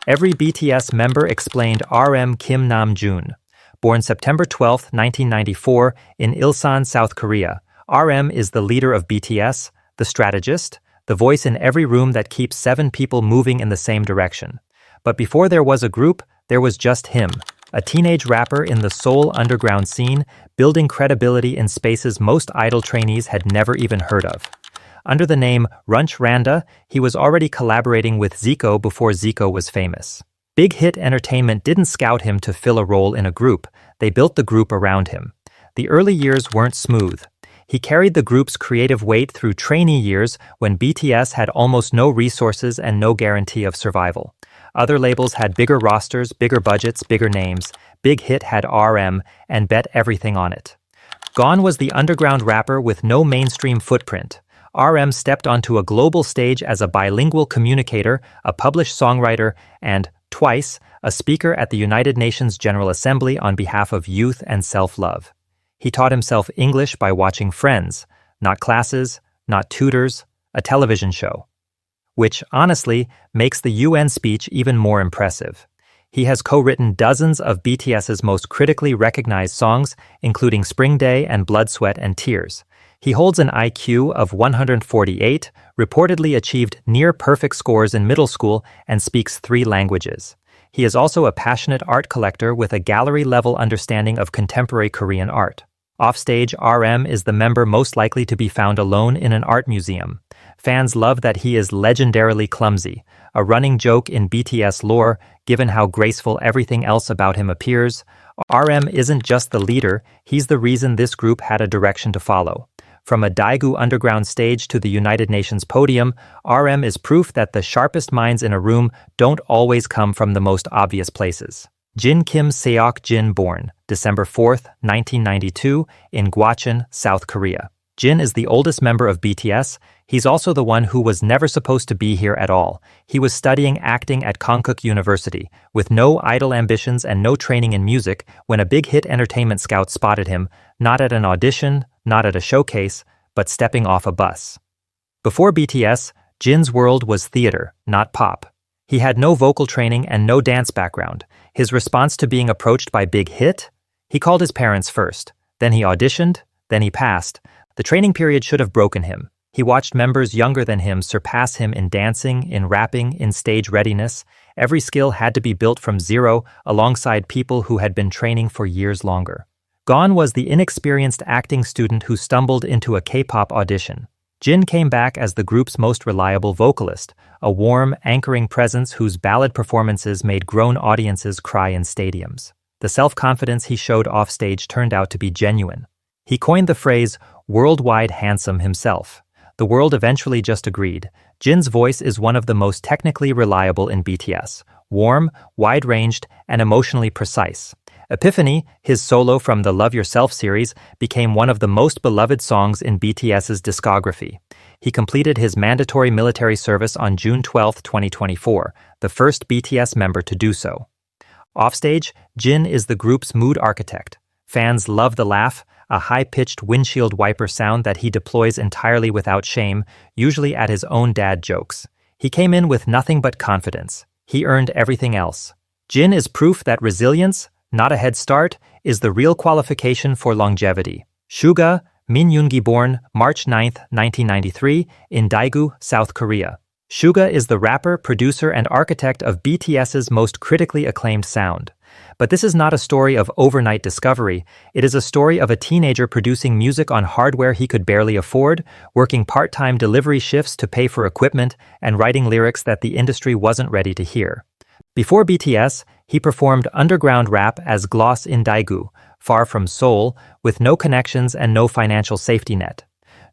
Every BTS member explained RM Kim Nam-joon. Born September 12, 1994, in Ilsan, South Korea, RM is the leader of BTS, the strategist, the voice in every room that keeps 7 people moving in the same direction. But before there was a group, there was just him, a teenage rapper in the Seoul underground scene, building credibility in spaces most idol trainees had never even heard of. Under the name Runch Randa, he was already collaborating with Zico before Zico was famous. Big Hit Entertainment didn't scout him to fill a role in a group, they built the group around him. The early years weren't smooth. He carried the group's creative weight through trainee years when BTS had almost no resources and no guarantee of survival. Other labels had bigger rosters, bigger budgets, bigger names. Big Hit had RM and bet everything on it. Gone was the underground rapper with no mainstream footprint. RM stepped onto a global stage as a bilingual communicator, a published songwriter, and, twice, a speaker at the United Nations General Assembly on behalf of youth and self-love. He taught himself English by watching Friends, not classes, not tutors, a television show. Which, honestly, makes the UN speech even more impressive. He has co-written dozens of BTS's most critically recognized songs, including Spring Day and Blood, Sweat, and Tears. He holds an IQ of 148, reportedly achieved near-perfect scores in middle school, and speaks 3 languages. He is also a passionate art collector with a gallery-level understanding of contemporary Korean art. Offstage, RM is the member most likely to be found alone in an art museum. Fans love that he is legendarily clumsy, a running joke in BTS lore, given how graceful everything else about him appears. RM isn't just the leader, he's the reason this group had a direction to follow. From a Daegu underground stage to the United Nations podium, RM is proof that the sharpest minds in a room don't always come from the most obvious places. Jin Kim Seok Jin, born December 4, 1992, in Gwacheon, South Korea. Jin is the oldest member of BTS. He's also the one who was never supposed to be here at all. He was studying acting at Konkuk University, with no idol ambitions and no training in music, when a Big Hit Entertainment scout spotted him, not at an audition, not at a showcase, but stepping off a bus. Before BTS, Jin's world was theater, not pop. He had no vocal training and no dance background. His response to being approached by Big Hit? He called his parents first. Then he auditioned. Then he passed. The training period should have broken him. He watched members younger than him surpass him in dancing, in rapping, in stage readiness. Every skill had to be built from zero alongside people who had been training for years longer. Gone was the inexperienced acting student who stumbled into a K-pop audition. Jin came back as the group's most reliable vocalist, a warm, anchoring presence whose ballad performances made grown audiences cry in stadiums. The self-confidence he showed offstage turned out to be genuine. He coined the phrase, worldwide handsome himself. The world eventually just agreed. Jin's voice is one of the most technically reliable in BTS, warm, wide-ranged, and emotionally precise. Epiphany, his solo from the Love Yourself series, became one of the most beloved songs in BTS's discography. He completed his mandatory military service on June 12, 2024, the first BTS member to do so. Offstage, Jin is the group's mood architect. Fans love the laugh, a high-pitched windshield wiper sound that he deploys entirely without shame, usually at his own dad jokes. He came in with nothing but confidence. He earned everything else. Jin is proof that resilience, not a head start, is the real qualification for longevity. Suga, Min Yoongi, born March 9, 1993, in Daegu, South Korea. Suga is the rapper, producer, and architect of BTS's most critically acclaimed sound. But this is not a story of overnight discovery. It is a story of a teenager producing music on hardware he could barely afford, working part-time delivery shifts to pay for equipment, and writing lyrics that the industry wasn't ready to hear. Before BTS, he performed underground rap as Gloss in Daegu, far from Seoul, with no connections and no financial safety net.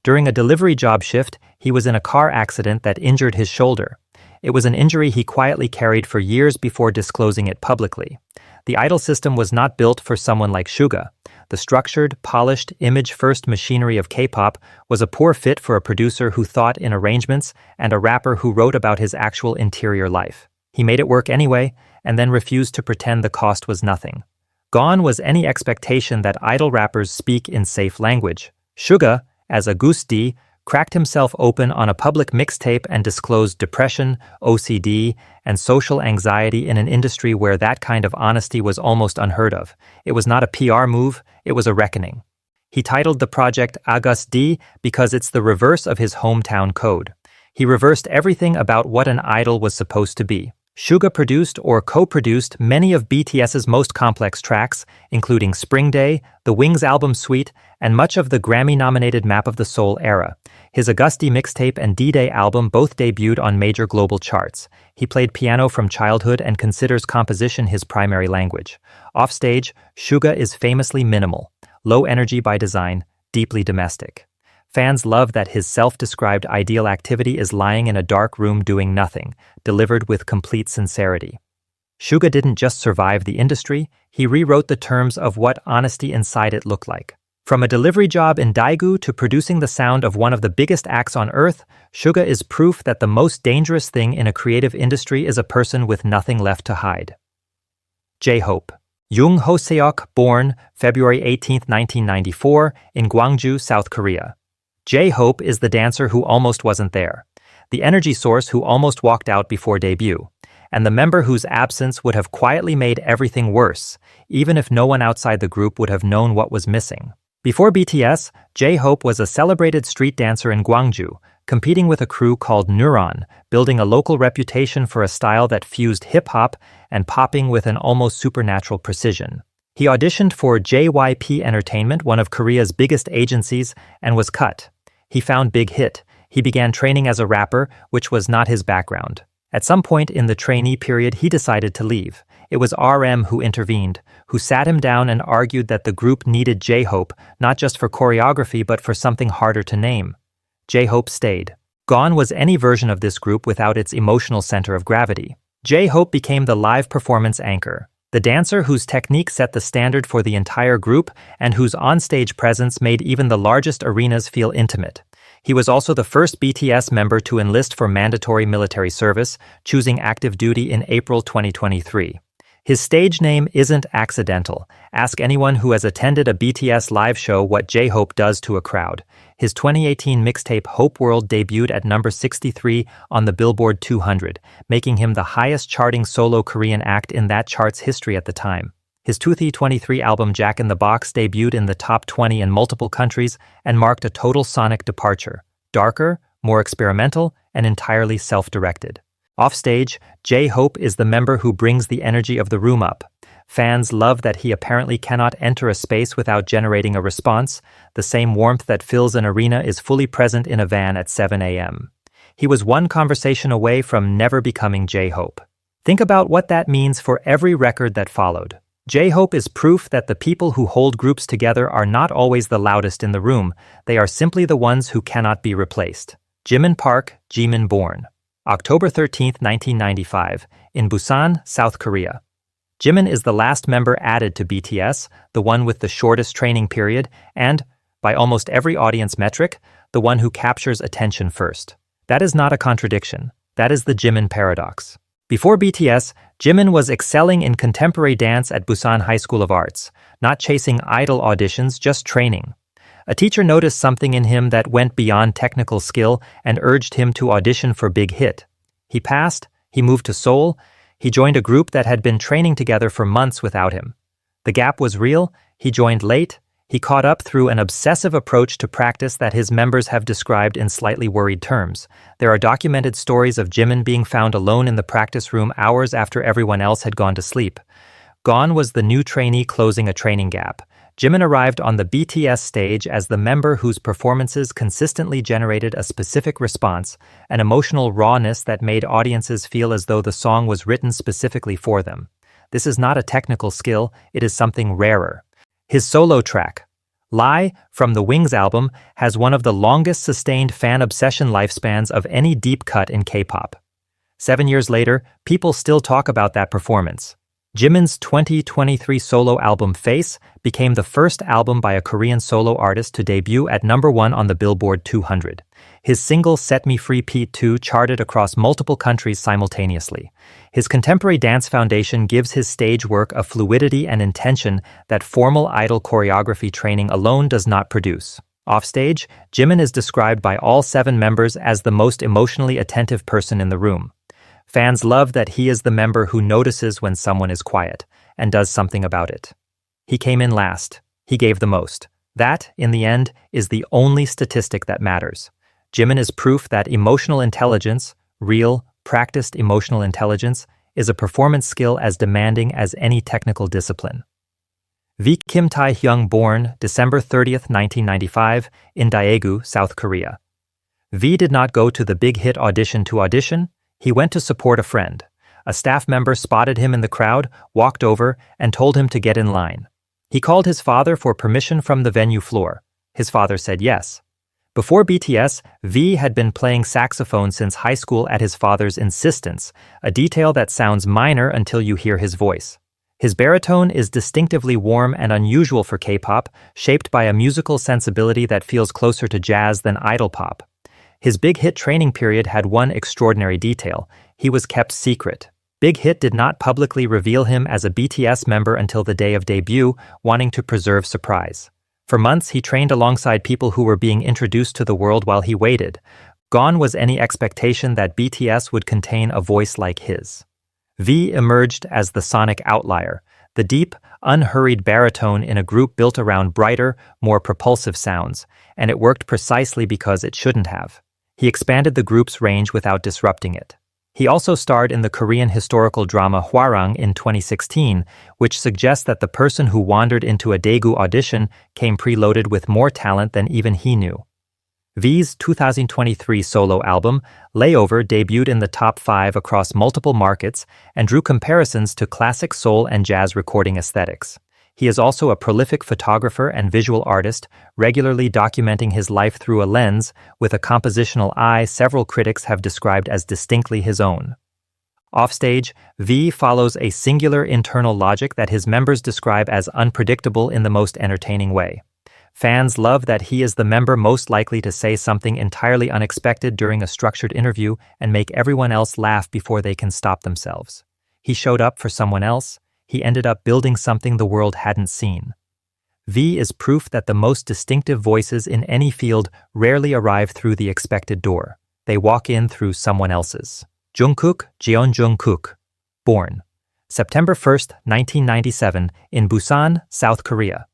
During a delivery job shift, he was in a car accident that injured his shoulder. It was an injury he quietly carried for years before disclosing it publicly. The idol system was not built for someone like Suga. The structured, polished, image-first machinery of K-pop was a poor fit for a producer who thought in arrangements and a rapper who wrote about his actual interior life. He made it work anyway, and then refused to pretend the cost was nothing. Gone was any expectation that idol rappers speak in safe language. Suga, as Auguste D, cracked himself open on a public mixtape and disclosed depression, OCD, and social anxiety in an industry where that kind of honesty was almost unheard of. It was not a PR move, it was a reckoning. He titled the project August D because it's the reverse of his hometown code. He reversed everything about what an idol was supposed to be. Suga produced or co-produced many of BTS's most complex tracks, including Spring Day, the Wings album suite, and much of the Grammy-nominated Map of the Soul era. His Augusti mixtape and D-Day album both debuted on major global charts. He played piano from childhood and considers composition his primary language. Offstage, Suga is famously minimal, low energy by design, deeply domestic. Fans love that his self-described ideal activity is lying in a dark room doing nothing, delivered with complete sincerity. Suga didn't just survive the industry, he rewrote the terms of what honesty inside it looked like. From a delivery job in Daegu to producing the sound of one of the biggest acts on earth, Suga is proof that the most dangerous thing in a creative industry is a person with nothing left to hide. J-Hope. Jung Ho-seok, born February 18, 1994, in Gwangju, South Korea. J-Hope is the dancer who almost wasn't there, the energy source who almost walked out before debut, and the member whose absence would have quietly made everything worse, even if no one outside the group would have known what was missing. Before BTS, J-Hope was a celebrated street dancer in Gwangju, competing with a crew called Neuron, building a local reputation for a style that fused hip-hop and popping with an almost supernatural precision. He auditioned for JYP Entertainment, one of Korea's biggest agencies, and was cut. He found Big Hit. He began training as a rapper, which was not his background. At some point in the trainee period, he decided to leave. It was RM who intervened, who sat him down and argued that the group needed J-Hope, not just for choreography but for something harder to name. J-Hope stayed. Gone was any version of this group without its emotional center of gravity. J-Hope became the live performance anchor, the dancer whose technique set the standard for the entire group and whose onstage presence made even the largest arenas feel intimate. He was also the first BTS member to enlist for mandatory military service, choosing active duty in April 2023. His stage name isn't accidental. Ask anyone who has attended a BTS live show what J-Hope does to a crowd. His 2018 mixtape Hope World debuted at number 63 on the Billboard 200, making him the highest-charting solo Korean act in that chart's history at the time. His 2023 album Jack in the Box debuted in the top 20 in multiple countries and marked a total sonic departure, darker, more experimental, and entirely self-directed. Offstage, J-Hope is the member who brings the energy of the room up. Fans love that he apparently cannot enter a space without generating a response. The same warmth that fills an arena is fully present in a van at 7 a.m. He was one conversation away from never becoming J-Hope. Think about what that means for every record that followed. J-Hope is proof that the people who hold groups together are not always the loudest in the room, they are simply the ones who cannot be replaced. Jimin Park, Jimin born October 13, 1995, in Busan, South Korea. Jimin is the last member added to BTS, the one with the shortest training period, and, by almost every audience metric, the one who captures attention first. That is not a contradiction. That is the Jimin paradox. Before BTS, Jimin was excelling in contemporary dance at Busan High School of Arts, not chasing idol auditions, just training. A teacher noticed something in him that went beyond technical skill and urged him to audition for Big Hit. He passed, he moved to Seoul, he joined a group that had been training together for months without him. The gap was real, he joined late, he caught up through an obsessive approach to practice that his members have described in slightly worried terms. There are documented stories of Jimin being found alone in the practice room hours after everyone else had gone to sleep. Gone was the new trainee closing a training gap. Jimin arrived on the BTS stage as the member whose performances consistently generated a specific response, an emotional rawness that made audiences feel as though the song was written specifically for them. This is not a technical skill, it is something rarer. His solo track, Lie, from the Wings album, has one of the longest sustained fan obsession lifespans of any deep cut in K-pop. 7 years later, people still talk about that performance. Jimin's 2023 solo album Face became the first album by a Korean solo artist to debut at number 1 on the Billboard 200. His single Set Me Free Pete 2 charted across multiple countries simultaneously. His contemporary dance foundation gives his stage work a fluidity and intention that formal idol choreography training alone does not produce. Offstage, Jimin is described by all 7 members as the most emotionally attentive person in the room. Fans love that he is the member who notices when someone is quiet and does something about it. He came in last. He gave the most. That, in the end, is the only statistic that matters. Jimin is proof that emotional intelligence, real, practiced emotional intelligence, is a performance skill as demanding as any technical discipline. V. Kim Tae-hyung, born December 30th, 1995, in Daegu, South Korea. V did not go to the big hit audition to audition. He went to support a friend. A staff member spotted him in the crowd, walked over, and told him to get in line. He called his father for permission from the venue floor. His father said yes. Before BTS, V had been playing saxophone since high school at his father's insistence, a detail that sounds minor until you hear his voice. His baritone is distinctively warm and unusual for K-pop, shaped by a musical sensibility that feels closer to jazz than idol pop. His Big Hit training period had one extraordinary detail. He was kept secret. Big Hit did not publicly reveal him as a BTS member until the day of debut, wanting to preserve surprise. For months, he trained alongside people who were being introduced to the world while he waited. Gone was any expectation that BTS would contain a voice like his. V emerged as the sonic outlier, the deep, unhurried baritone in a group built around brighter, more propulsive sounds, and it worked precisely because it shouldn't have. He expanded the group's range without disrupting it. He also starred in the Korean historical drama Hwarang in 2016, which suggests that the person who wandered into a Daegu audition came preloaded with more talent than even he knew. V's 2023 solo album, Layover, debuted in the top 5 across multiple markets and drew comparisons to classic soul and jazz recording aesthetics. He is also a prolific photographer and visual artist, regularly documenting his life through a lens with a compositional eye several critics have described as distinctly his own. Offstage, V follows a singular internal logic that his members describe as unpredictable in the most entertaining way. Fans love that he is the member most likely to say something entirely unexpected during a structured interview and make everyone else laugh before they can stop themselves. He showed up for someone else. He ended up building something the world hadn't seen. V is proof that the most distinctive voices in any field rarely arrive through the expected door. They walk in through someone else's. Jungkook, Jungkook, born September 1st, 1997, in Busan, South Korea.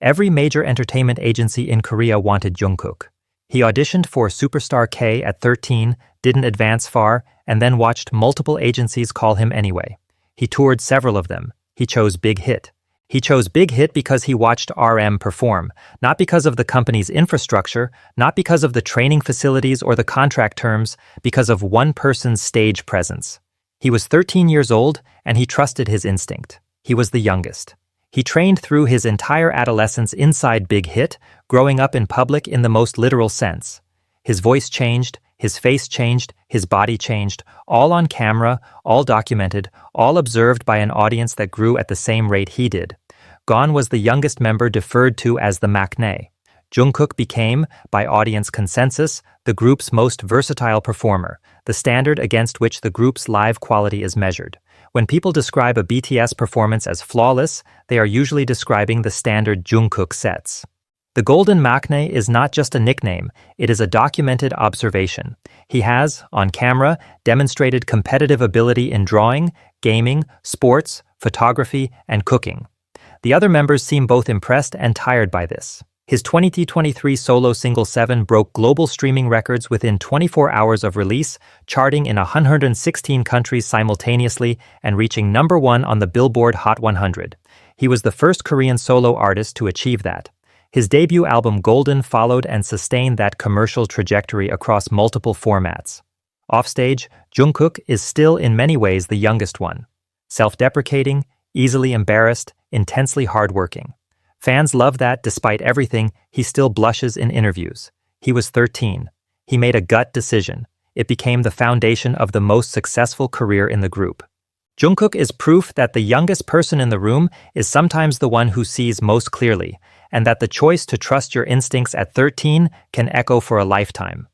Every major entertainment agency in Korea wanted Jungkook. He auditioned for Superstar K at 13, didn't advance far, and then watched multiple agencies call him anyway. He toured several of them. He chose Big Hit. He chose Big Hit because he watched RM perform, not because of the company's infrastructure, not because of the training facilities or the contract terms, because of one person's stage presence. He was 13 years old, and he trusted his instinct. He was the youngest. He trained through his entire adolescence inside Big Hit, growing up in public in the most literal sense. His voice changed, his face changed, his body changed, all on camera, all documented, all observed by an audience that grew at the same rate he did. Gone was the youngest member deferred to as the maknae. Jungkook became, by audience consensus, the group's most versatile performer, the standard against which the group's live quality is measured. When people describe a BTS performance as flawless, they are usually describing the standard Jungkook sets. The Golden Maknae is not just a nickname, it is a documented observation. He has, on camera, demonstrated competitive ability in drawing, gaming, sports, photography, and cooking. The other members seem both impressed and tired by this. His 2023 solo single 7 broke global streaming records within 24 hours of release, charting in 116 countries simultaneously and reaching number 1 on the Billboard Hot 100. He was the first Korean solo artist to achieve that. His debut album Golden followed and sustained that commercial trajectory across multiple formats. Offstage, Jungkook is still in many ways the youngest one. Self-deprecating, easily embarrassed, intensely hardworking. Fans love that, despite everything, he still blushes in interviews. He was 13. He made a gut decision. It became the foundation of the most successful career in the group. Jungkook is proof that the youngest person in the room is sometimes the one who sees most clearly, and that the choice to trust your instincts at 13 can echo for a lifetime.